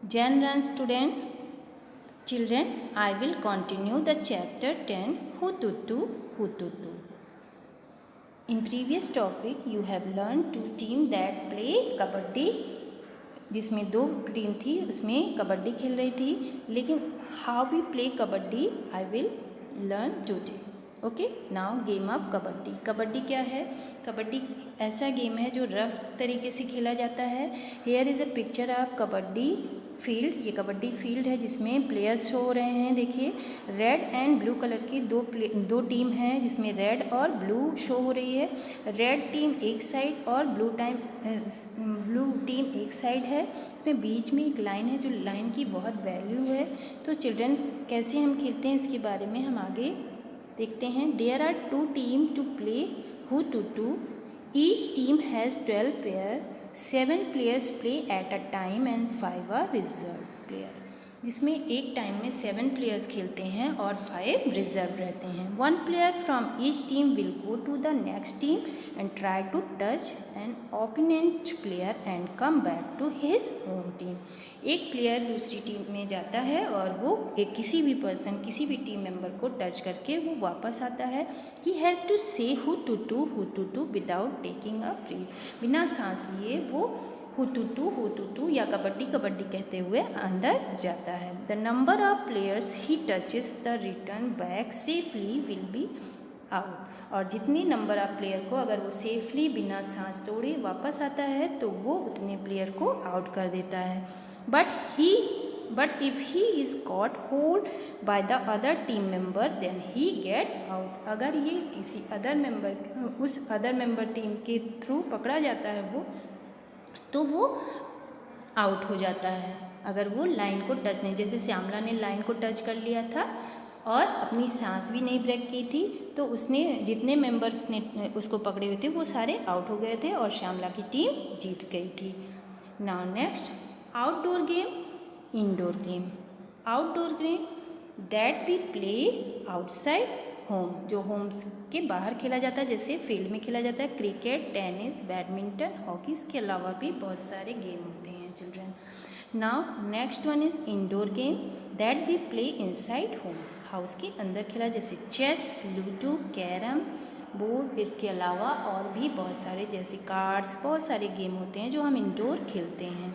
General student, children, I will continue the chapter 10 Hututu Hututu. In previous topic you have learned two team that play kabaddi, जिसमें दो team थी उसमें कबड्डी खेल रही थी, लेकिन how we play kabaddi I will learn today. Okay, now game of kabaddi. Kabaddi क्या है? कबड्डी ऐसा गेम है जो रफ तरीके से खेला जाता है. Here is a picture of kabaddi field. ये कबड्डी फील्ड है जिसमें प्लेयर्स शो हो रहे हैं. देखिए, रेड एंड ब्लू कलर की दो टीम है जिसमें रेड और ब्लू शो हो रही है. रेड टीम एक साइड और ब्लू टीम एक साइड है. इसमें बीच में एक लाइन है जो लाइन की बहुत वैल्यू है. तो चिल्ड्रन, कैसे हम खेलते हैं इसके बारे में हम आगे देखते हैं. There are two team to play hututu. Each team has 12 player. 7 players play at a time and 5 are reserve player. जिसमें एक टाइम में 7 प्लेयर्स खेलते हैं और 5 रिजर्व रहते हैं. 1 player from each team will go to the next team and try to touch an opponent player and come back to his own team. एक player दूसरी टीम में जाता है और वो किसी भी टीम मेंबर को टच करके वो वापस आता है. He has to say हुतुतु without taking a breath. बिना सांस लिए वो हुतुतु या कबड्डी कहते हुए अंदर जाता है. The number of players he touches the return back safely will be out. और जितने नंबर ऑफ प्लेयर को अगर वो सेफली बिना सांस तोड़े वापस आता है तो वो उतने प्लेयर को आउट कर देता है. But if he is caught hold by the other team member then he get out. अगर ये किसी अदर मेंबर टीम के थ्रू पकड़ा जाता है वो, तो वो आउट हो जाता है. अगर वो लाइन को टच नहीं, जैसे श्यामला ने लाइन को टच कर लिया था और अपनी सांस भी नहीं ब्रेक की थी, तो उसने जितने मेंबर्स ने उसको पकड़े हुए थे वो सारे आउट हो गए थे और श्यामला की टीम जीत गई थी. Now next, outdoor game, indoor game. Outdoor game that we play outside home, जो होम के बाहर खेला जाता है, जैसे फील्ड में खेला जाता है. क्रिकेट, टेनिस, बैडमिंटन, हॉकी, इसके अलावा भी बहुत सारे गेम होते हैं children. Now next one is indoor game that we play inside home, house के अंदर खेला, जैसे चेस, लूडो, कैरम बोर्ड. इसके अलावा और भी बहुत सारे जैसे कार्ड्स, बहुत सारे गेम होते हैं जो हम इंडोर खेलते हैं.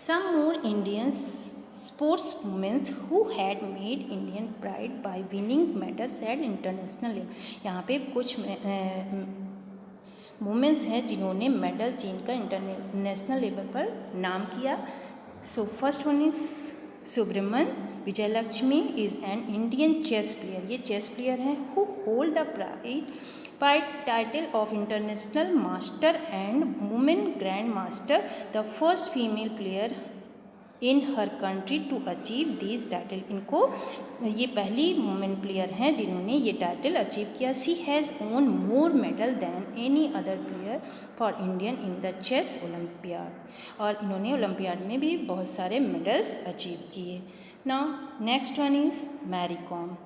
सम मोर Indians sportswomen who had made Indian pride by winning medals at international level. यहाँ पे कुछ वुमेंस हैं जिन्होंने मेडल्स जीतकर इंटरनेशनल लेवल पर नाम किया. So first one is Subramaniam Vijayalakshmi is an Indian chess player. ये चेस प्लेयर हैं who hold the pride title of international master and women grand master, the first female player in her country to achieve this title. इनको ये पहली women player हैं जिन्होंने ये title achieve किया. She has won more medal than any other player for Indian in the chess Olympiad. और इन्होंने olympiad में भी बहुत सारे मेडल्स अचीव किए. Now next one is Mary Kom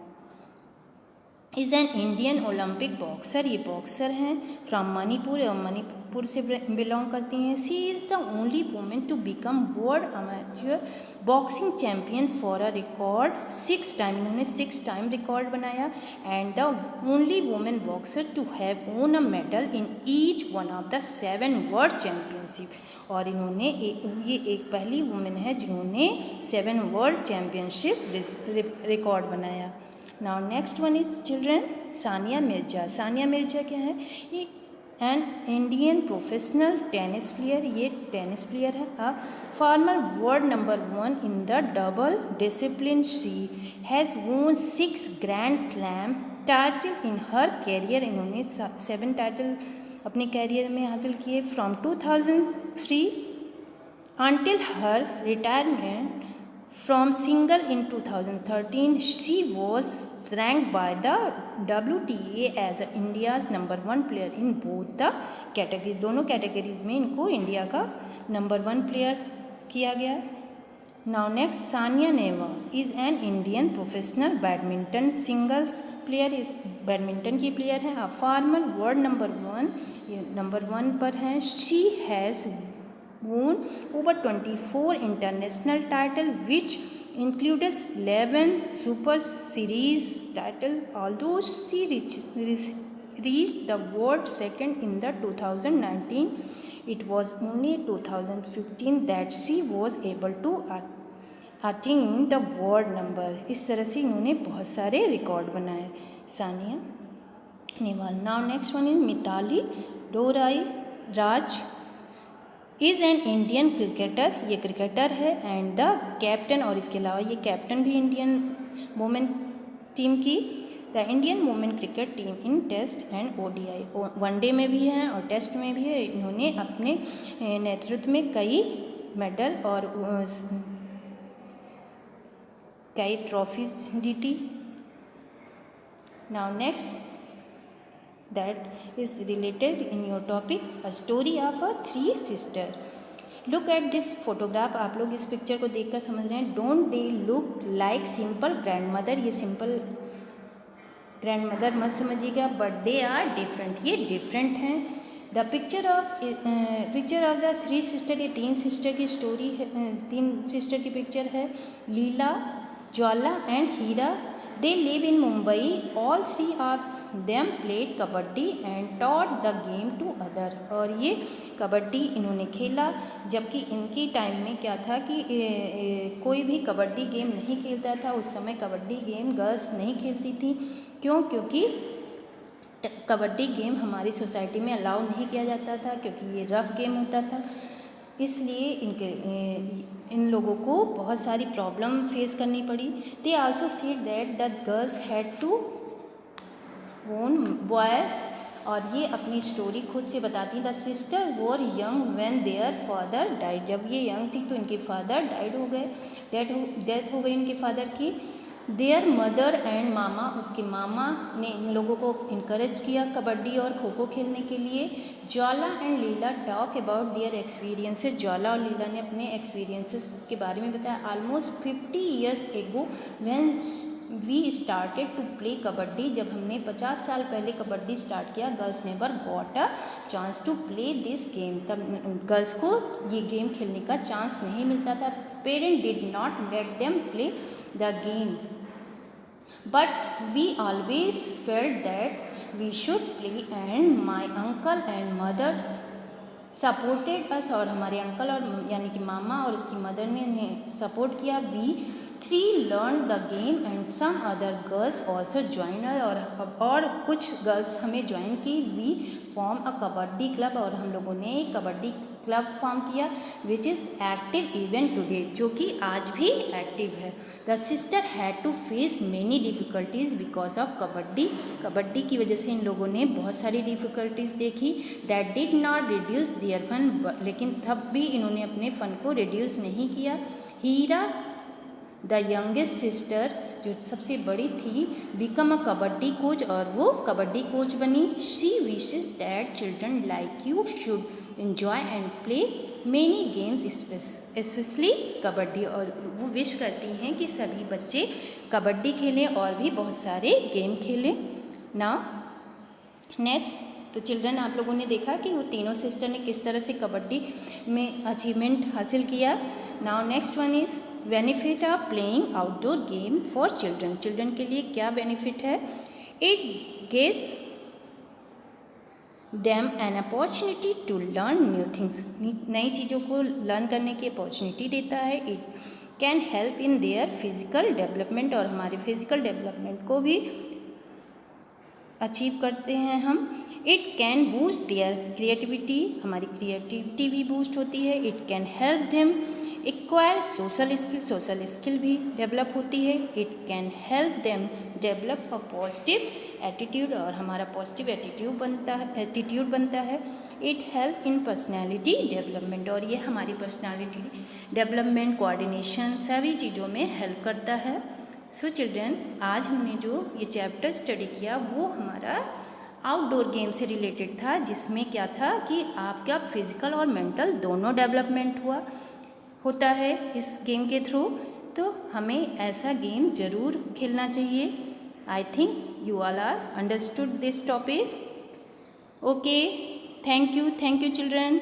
is an Indian Olympic boxer. ये बॉक्सर हैं फ्रॉम मणिपुर से बिलोंग करती हैं. She is the only women to become world amateur boxing champion for a record 6 time. इन्होंने 6 टाइम रिकॉर्ड बनाया. And the only women boxer to have won a medal in each one of the 7 world championship. और इन्होंने ये एक पहली women है जिन्होंने 7 world championship record बनाया. Now next one is children Sania Mirza. Sania Mirza क्या है? ये an Indian professional tennis player. ये टेनिस प्लेयर है. Former world number 1 in the double discipline. She has won 6 grand slam title in her career. इन्होंने 7 title अपने career में हासिल किए. From 2003 until her retirement from single in 2013, she was ranked by the WTA as India's number 1 player in both the categories. दोनों categories में इनको India का number 1 player किया गया. Now next, Sania Nehwal is an Indian professional badminton singles player. इस badminton की player हैं. Farmer world number 1, ये नंबर 1 पर हैं. She has won over 24 international titles, which includes 11 Super Series titles. Although she reached the world second in the 2019, it was only 2015 that she was able to attain the world number. इस तरह से इन्होंने बहुत सारे record बनाए Sania Nehwal. Now next one is Mithali Raj is an Indian cricketer. ये cricketer है and the captain, और इसके अलावा ये कैप्टन भी इंडियन वुमेन टीम की. The Indian women cricket team in test and ODI, one day में भी हैं और टेस्ट में भी है. इन्होंने अपने नेतृत्व में कई मेडल और कई ट्रॉफीज जीती. Now next that is related in your topic, a story of a three sister. Look at this photograph. आप लोग इस पिक्चर को देखकर समझ रहे हैं. Don't they look like simple grandmother? ये सिंपल ग्रैंडमदर मत समझिएगा, बट दे आर डिफरेंट. ये डिफरेंट हैं. The picture of the three sister, ये तीन सिस्टर की स्टोरी है, तीन सिस्टर की पिक्चर है. Leela, Jwala and Heera. They live in Mumbai. All three of them played kabaddi and taught the game to other. और ये कबड्डी इन्होंने खेला, जबकि इनकी टाइम में क्या था कि कोई भी कबड्डी गेम नहीं खेलता था. उस समय कबड्डी गेम गर्ल्स नहीं खेलती थी. क्यों? क्योंकि कबड्डी गेम हमारी सोसाइटी में अलाउ नहीं किया जाता था, क्योंकि ये रफ गेम होता था. इसलिए इन लोगों को बहुत सारी प्रॉब्लम फेस करनी पड़ी. They also said that the girls had to own boy. और ये अपनी स्टोरी खुद से बताती. The sister were young when their father died. जब ये यंग थी तो इनके फादर डाइड हो गए, डेथ हो गई इनके फादर की. देयर मदर एंड मामा, उसके मामा ने इन लोगों को इनकरेज किया कबड्डी और खो खो खेलने के लिए. Jwala and Leela talk about their experiences. Jwala और लीला ने अपने एक्सपीरियंसेस के बारे में बताया. Almost 50 years ago when we started to play kabaddi, जब हमने 50 साल पहले कबड्डी स्टार्ट किया, girls never got a chance to play this game. तब गर्ल्स को ये गेम खेलने का चांस नहीं मिलता था. Parent did not let them play the game, but we always felt that we should play, and my uncle and mother supported us. और हमारे अंकल और यानी कि मामा और उसकी मदर ने उन्हें सपोर्ट किया. We three learned the game and some other girls also joined us. और कुछ गर्ल्स हमें ज्वाइन की. We form a kabaddi club, और हम लोगों ने एक कबड्डी क्लब फॉर्म किया, which is active even today, जो कि आज भी एक्टिव है. The sister had to face many difficulties because of kabaddi. Kabaddi की वजह से इन लोगों ने बहुत सारी डिफ़िकल्टीज़ देखी. That did not reduce their fun, लेकिन तब भी इन्होंने अपने फ़न को रिड्यूस नहीं किया. हीरा द यंगेस्ट सिस्टर, जो सबसे बड़ी थी, बिकम अ कबड्डी कोच, और वो कबड्डी कोच बनी. She wishes that children like you should enjoy and play many games, especially kabaddi. और वो विश करती हैं कि सभी बच्चे कबड्डी खेलें और भी बहुत सारे गेम खेलें. नाउ नेक्स्ट, तो चिल्ड्रन आप लोगों ने देखा कि वो तीनों सिस्टर ने किस तरह से कबड्डी में अचीवमेंट हासिल किया. Now next one is benefit of playing outdoor game for children. Children के लिए क्या बेनिफिट है? It gives them an opportunity to learn new things. नई चीज़ों को लर्न करने की अपॉर्चुनिटी देता है. It can help in their physical development, और हमारे फिजिकल डेवलपमेंट को भी अचीव करते हैं हम. It can boost their creativity, हमारी क्रिएटिविटी भी बूस्ट होती है. It can help them acquire social skill भी डेवलप होती है. It can help them develop a positive attitude, और हमारा पॉजिटिव एटीट्यूड बनता है. It help in personality development, और ये हमारी पर्सनैलिटी डेवलपमेंट, कोऑर्डिनेशन, सभी चीज़ों में हेल्प करता है. सो चिल्ड्रन, आज हमने जो ये चैप्टर स्टडी किया वो हमारा आउटडोर गेम से रिलेटेड था, जिसमें क्या था कि आपका फिजिकल और मेंटल दोनों डेवलपमेंट होता है इस गेम के थ्रू. तो हमें ऐसा गेम ज़रूर खेलना चाहिए. I think you all are understood this topic. Okay, thank you children.